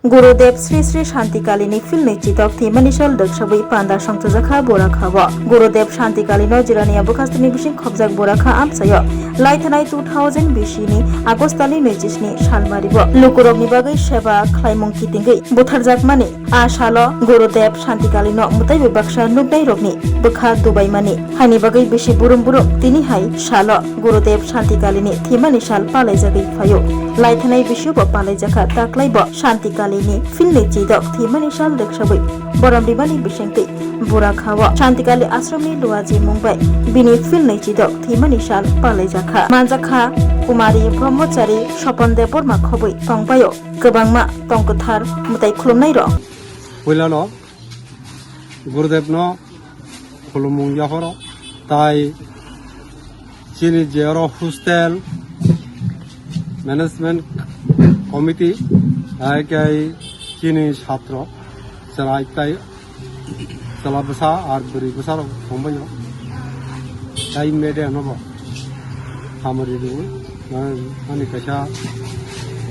गुरुदेव Shri Shri शान्तिकालिनी film चितक थिमानिसल दक्षबै पान्दा संतजखा बोराखा गुरुदेव शान्तिकालिनो जिरानिया बुखास्तिनि बिसिं खबजाक बोराखा आमसायो लाइथानाय 2020 नि आगस्टनि 25 सालमारिबो लुकुरगनि बागै सेबा खलायमं कितिंगै बुथारजाक माने आशाल गुरुदेव शान्तिकालिनो मुताय बिबाक्सा नुगनाय रगनि बुखा दुबाई माने हानि बागै बिसि बुरुम बुरुम तिनि हाय साल गुरुदेव शान्तिकालिनी थिमानिसल पालायजागै फायो लाइथानाय बिसिबो पालायजाखा ताक्लायबो शान्तिकालिनी फिल्म चिदक थिमानिसल दक्षबै बरमदिमानि बिसेंतै बुराखावा शान्तिकाली आश्रमनि लुवाजी मुंबाइ बिनि फिल्म चिदक थिमानिसल पालायजाखा मानजाखा कुमारी ब्रह्मचारी सपन देव बर्मा खबै तंबायो गोबांमा तंगथार मुताय खुलुमनाय र पहिलानो गुरुदेवनो खुलुममुं याहरो ताई चिनि जेरो हॉस्टेल मैनेजमेंट कमिटी आइकाई चिनि छात्र चलाइताय चलाबसा आर बुरी बसार फंबायो ताई मेडे नबो हामरि दु माने कैसा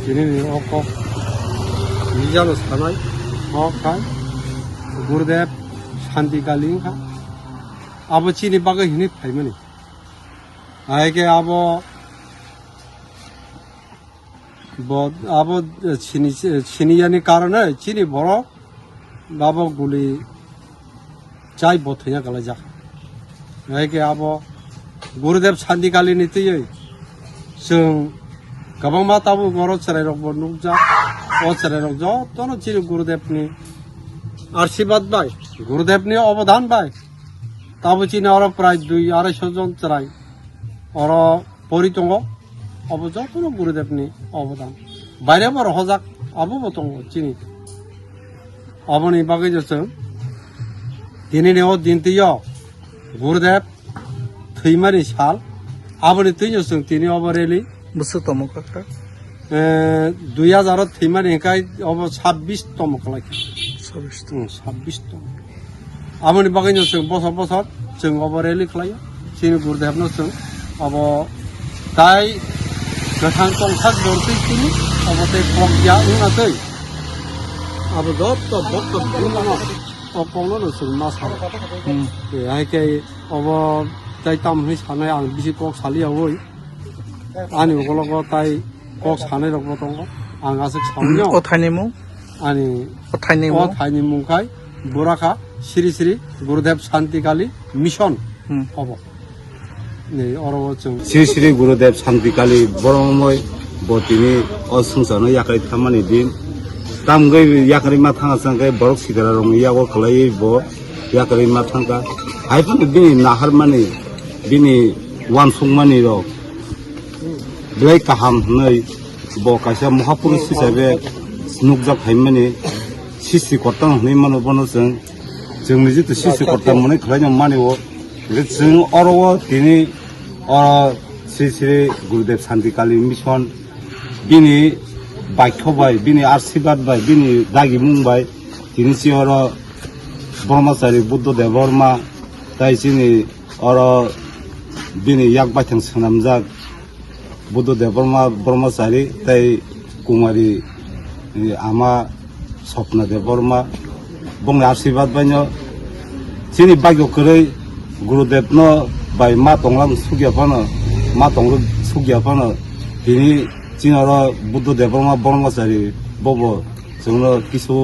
चिनि अक निजानो सानाय अखाय गुरुदेव शान्तिकालिन का अब चिनि बागै हिनि फाइमनि आइके अब चिनियानि कारणे चिनि बर बाबो गुली चाय बथैया गला जा आइके अब गुरुदेव शान्तिकालिनि तियै जों गोबां माताबो बर चराय रग नुजा ओ चराय रग जतनो चिनि गुरुदेवनि आशीर्वाद बाय गुरुदेवनि अवदान बाय ताबो चिनि और प्राय 2-250 जन चराय और परितंग अब जतनो गुरुदेवनि अवदान बायरे बार हजाक आबो बतंग चिनि अबनि बागै जों दिनैनि अ दिनतियो गुरुदेव थैमानि साल आबनि तैयो जों दिनै अबरेलि बुसु तमका 2000 थैमानि काय अब 26 तम खलाय 26 तम आबनि बागै जों बसर बसर जों अबरेलि खलायो चिनि गुरुदेवनो जों अब ताई गोथां तंखाक दरतैनि अबते खगया उनातै अब दत्त भक्त बुनानो अकलनो जों मा सान आइके अब ताई तामहै सानाय आं बिसि कक सालियावै आनि उगलग ताई कक सानाय रग दङ आं आसे सावनियाव अथायनिमु आनि अथायनिमुखाय बुराखा श्री श्री गुरुदेव शान्तिकाली मिशन अब श्री श्री गुरुदेव शान्तिकाली बरमय बतिनि असंसारनो याखै थामानि दिन तामगै याखै मा थाङा संगै बरक सिगारा रङ यागो खलाय बो याखै मा थांगा आइफोन बिनि नाहार मानि बिनि वानसं मानि र ब्लै काहाम नै बो कासा महापुरुष हिसाबै नुकजाक थाइमानि सिसि करतां हनै मानो बनो जों निजित सिसि करतां मनै खलायनो मानिवो जों अरव दिनै श्री श्री गुरुदेव शान्तिकाली मिशन बिनि बायथबाय बिनि आशीर्वाद बाय बिनि दागि मुंबाय दिनै सिअर ब्रह्मचारी बुद्धदेव बर्मा ताई चिनि अर बिनि याक बायथां सोनामजाक बुद्धदेव बर्मा ब्रह्मचारी ताई कुमारी आमा स्वप्नदेव बर्मा बुंनो आशीर्वाद बायनो चिनि भाग्य करै गुरुदेव न बाय मा तंलां सुगियाफानो मा तंलो सुगियाफानो दिनै चिनार बुद्धदेव बर्मा ब्रह्मचारी बबो जोंनो किसु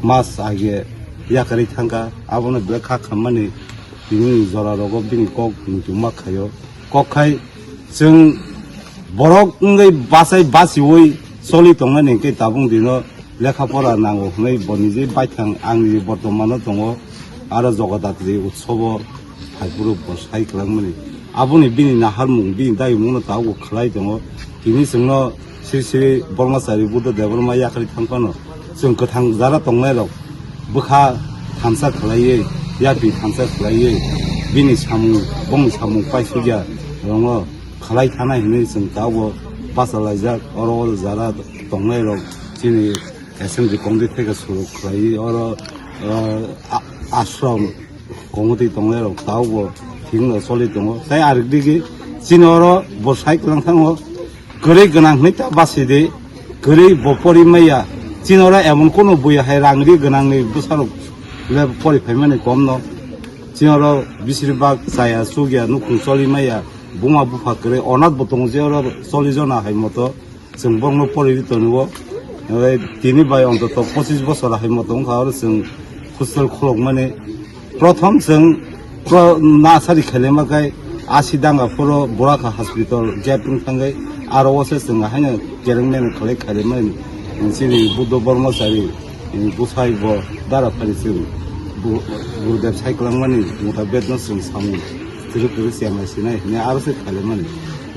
मास आगे याखै थांगा आबनो बेखा खामानि दिनै जरा रग बिनि कक नुजुमा खायो कखाय जों बरक उंगै बासाय बासिवै सलि तंनानै के ताबुं दिनो लेखा फरा नांगौ नै बनिजे बायथां आंनि बर्तमानाव दङ आरो जगदात्रि उत्सव हाइपुर बसाय खालामनि आबुनि बिनि नाहार मुं बिनि दाय मुंनो तावो खलाय दङ दिनै जोंनो श्री श्री ब्रह्मचारी बुद्धदेव बर्मा याखै थांफानो जों गोथां जारा दंनाय र बोखा थामसा खलायै याबि थामसा खलायै बिनि सामु बं सामु पाइसुगिया रङ खलाय थानाय हनै जों तावो बासालायजाक अर जारा दंनाय र दिनै एसेमब्लि कमिटि थेगा सुरु खलायै अर आश्रम कमिटि दंनाय र तावो थिंनो सलि दङ ताई आरगदिगि चिनर बसाय खालामथाङो गोरै गोनां नै ता बासिदे गोरै बपरि मैया চিনরা এমন কোনো বই হাই রাংরি গোনাংনি বুসারক পরিফাই মানে কম ন চিনরা বেশিরভাগ চায়া সুগিয়া নুকুং চলি মাইয়া বুমা বুফা করে অনাথ বতং যে চল্লিশ জন হাই মতো जों बंनो परिरित नुयो তিনি বাই অন্তত 25 বছর হাই মতো খাওয়ার जों हस्टेल खुलक माने प्रथम जों नार्सारि खेलेमाखाय 80 दांगाफोर बराखा हस्पिटाल जेपुं थांगाय आरो वसे जों हायनो गेरेंमेन खालाय खालायमाय सिरि बुद्ध बर्मचारि गुसाइ ब दाराफारि जों गुरुदेव साइक्लांमानि मुथा बेदन जों सामु तिरुपुरि सियामासिनाय ने आरोसे खालायमानि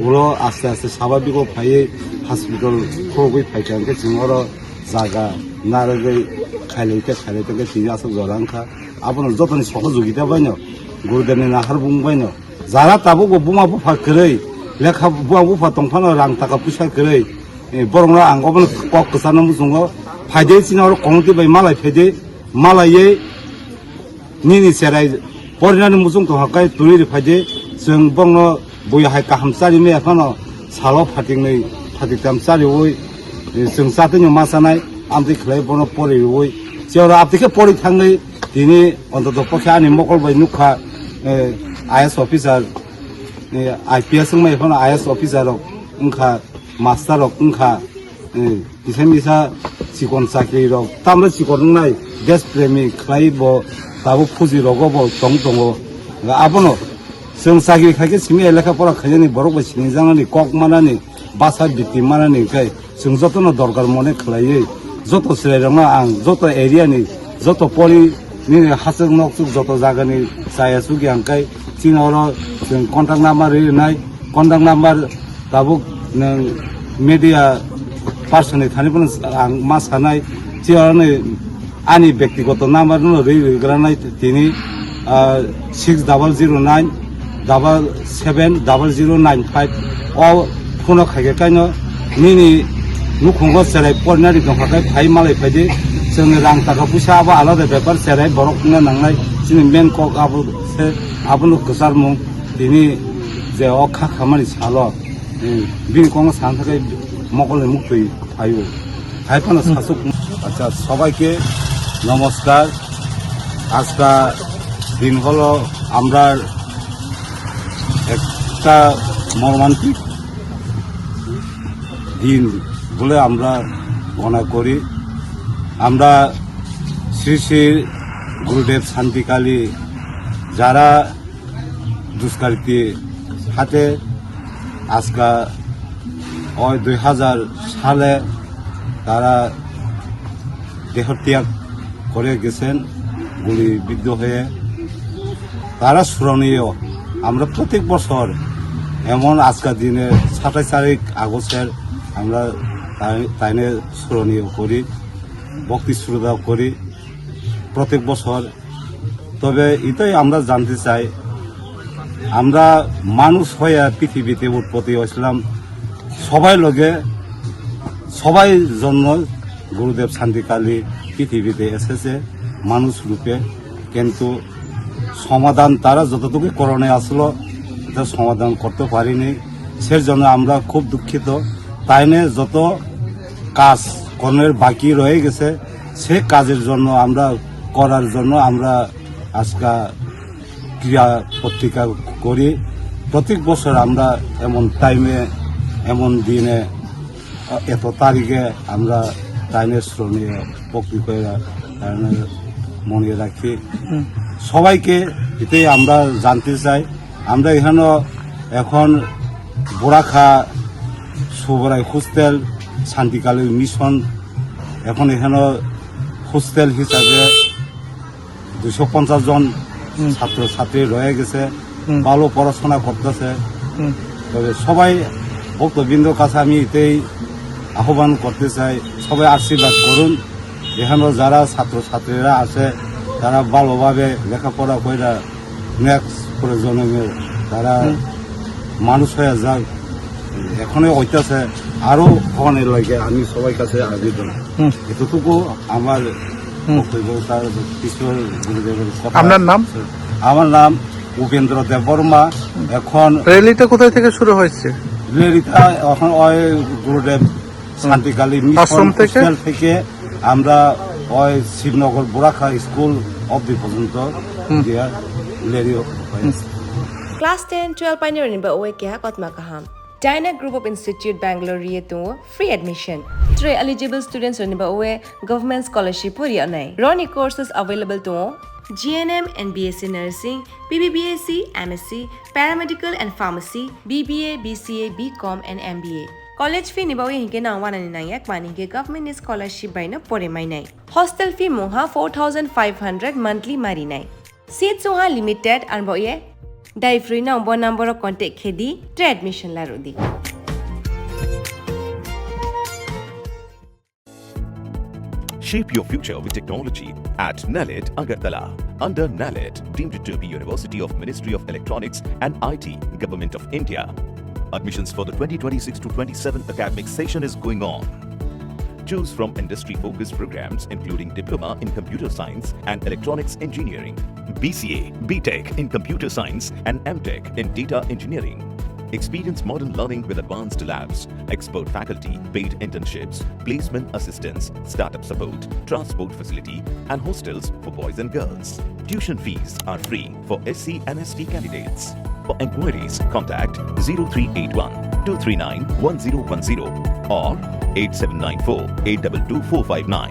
उरो आस्ते आस्ते स्वाभाविक फायै हस्पिटाल खुलगै फायखांगे जों आरो जागा नारगै खालायते तिनि आसक जरांखा आबनो जतनि सहयोगिता बायनो गुरुदेवनि नाहार बुंबायनो जारा ताबो बुमा बुफा करै लेखा बुमा बुफा दंफानो रां थाखा फैसा करै बरंना आंगबन कक कसानो मुजुङो फायदे सिनाव कमति बाय मालाय फायदे मालायै निनि सेराय परिनानि मुजुं तो हाकाय तुरि फायदे जों बंनो बयहाय काहामसारि मे एखनो सालो फाटिंनै फाटिताम सारिवै जों साथैनो मासानाय आमति खलाय बनो परिवै जेरा आपतिखे परि थाङै दिनै अन्तत पखे आनि मकलबाय नुखा आईएस अफिसार आईपीएस मै एखनो आईएस अफिसार उनखा मास्टार उनखा बिसा सिकन साख्रि रक तामले सिकन नाय देश प्रेमी खलायब दाबो फुजि रगब दं दङ आबनो जों साख्रि खायके सिमी एलेखा परा खायनि बरक बासिनि जानानि कक मानानि बासा बिति मानानि खाय जों जतनो दरकार मने खलायै जत सेरायरमा आं जत एरियानि जत परि नि हासक नकसुक जत जागानि साया सुगि आंखाय चिनावरो जों कन्टाक्ट नाम्बार होनाय कन्टाक्ट नाम्बार दाबो नों मिडिया पार्सननि थानिबो आं मा सानाय चिनावनो आनि व्यक्तिगत नाम्बार नो रेग्रानाय दिनै 6009 770095 अ फुनो खायगे कायनो निनि नुखुंगो सेराय परिनारि दंखाखाय फाय मालाय फायदे जों रां थाखा फैसा आबो आलादा बेपार सेराय बरकनो नांनाय जोंनि मेन कक आबो गोसार मुं दिनै जे अखा खामानि साल बिनि कङ सान थाखाय मकले मुक्तै फायो फायफानो शासक আচ্ছা সবাইকে নমস্কার আজকা দিন হলো আমরা একটা মর্মান্তিক দিন বলে আমরা মনে করি আমরা শ্রী শ্রী গুরুদেব শান্তিকালী যারা দুষ্কৃতী হাতে আজকা 2000 সালে তারা দেহত্যাগ করে গেছেন গুলিবিদ্ধ হয়ে তারা স্মরণীয় আমরা প্রত্যেক বছর এমন আজকের দিনে 27 তারিখ আগস্টের আমরা তাইনে স্মরণীয় করি ভক্তি শ্রদ্ধা করি প্রত্যেক বছর তবে এটাই আমরা জানতে চাই আমরা মানুষ হয়ে পৃথিবীতে উৎপত্তি হয়েছিলাম সবাই লগে সবাই জন্য গুরুদেব শান্তিকালী পৃথিবীতে এসেছে মানুষ রূপে কিন্তু সমাধান তারা যতটুকু করণে আসলো এটা সমাধান করতে পারিনি সেজন্য আমরা খুব দুঃখিত তাইনে যত কাজ কর্মের বাকি রয়ে গেছে সে কাজের জন্য আমরা করার জন্য আমরা আজকে ক্রিয়া পত্রিকা করি প্রত্যেক বছর আমরা এমন টাইমে এমন দিনে এত তারিখে আমরা টাইমের স্মরণীয় পত্রিকা মনে রাখি সবাইকে এটাই আমরা জানতে চাই আমরা এখানে এখন বোরাখা সুবরাই হোস্টেল শান্তিকালী মিশন এখন এখানে হোস্টেল হিসাবে 250 জন ছাত্র ছাত্রী রয়ে গেছে ভালো পড়াশোনা করতেছে তবে সবাই ভক্তবৃন্দর কাছে আমি এটাই আহ্বান করতে চাই সবাই আশীর্বাদ করুন এখানে যারা ছাত্র ছাত্রীরা আছে তারা ভালোভাবে লেখাপড়া করে নেক্সট প্রজন্মের তারা মানুষ হয়ে যাক এখনই হইতেছে আরো হওয়ার লাগে আমি সবাই কাছে আবেদন এতটুকু আমার বক্তব্য তার ঈশ্বর গুরুদেবের কথা। আপনার নাম? আমার নাম উপেন্দ্র দেব বর্মা। এখন র্যালিটা কোথায় থেকে শুরু হয়েছে? র্যালিটা এখন গুরুদেব শান্তিকালী মিশন থেকে আমরা ওই শিবনগর বোরাখা স্কুল অবধি পর্যন্ত দিয়া লেরিও হয়েছে। Class 10, 12 pioneer ni ba oe kya kotma kaham. Dyna Group of Institute Bangalore riye to free admission. 3 eligible students ni ba oe government scholarship puri anai. Roni courses available to GNM and BSc Nursing, BBBSc, MSc, Paramedical and Pharmacy, BBA, BCA, BCom and MBA. College fee ni ba oe hinke na 199 mani ke government scholarship by na pore mai nai. Hostel fee moha 4500 monthly mari nai. Seats moha limited and ba oe Dai free na umbo number of contact khedi tre admission la rodi. Shape your future with technology at NALED Agartala. Under NALED, deemed to be University of Ministry of Electronics and IT, Government of India. Admissions for the 2026 to 27 academic session is going on. Choose from industry-focused programs including Diploma in Computer Science and Electronics Engineering, BCA, BTech in Computer Science and MTech in Data Engineering. Experience modern learning with advanced labs, expert faculty, paid internships, placement assistance, startup support, transport facility and hostels for boys and girls. Tuition fees are free for SC and ST candidates. For enquiries, contact 0381 239 1010 or 8794 822 459.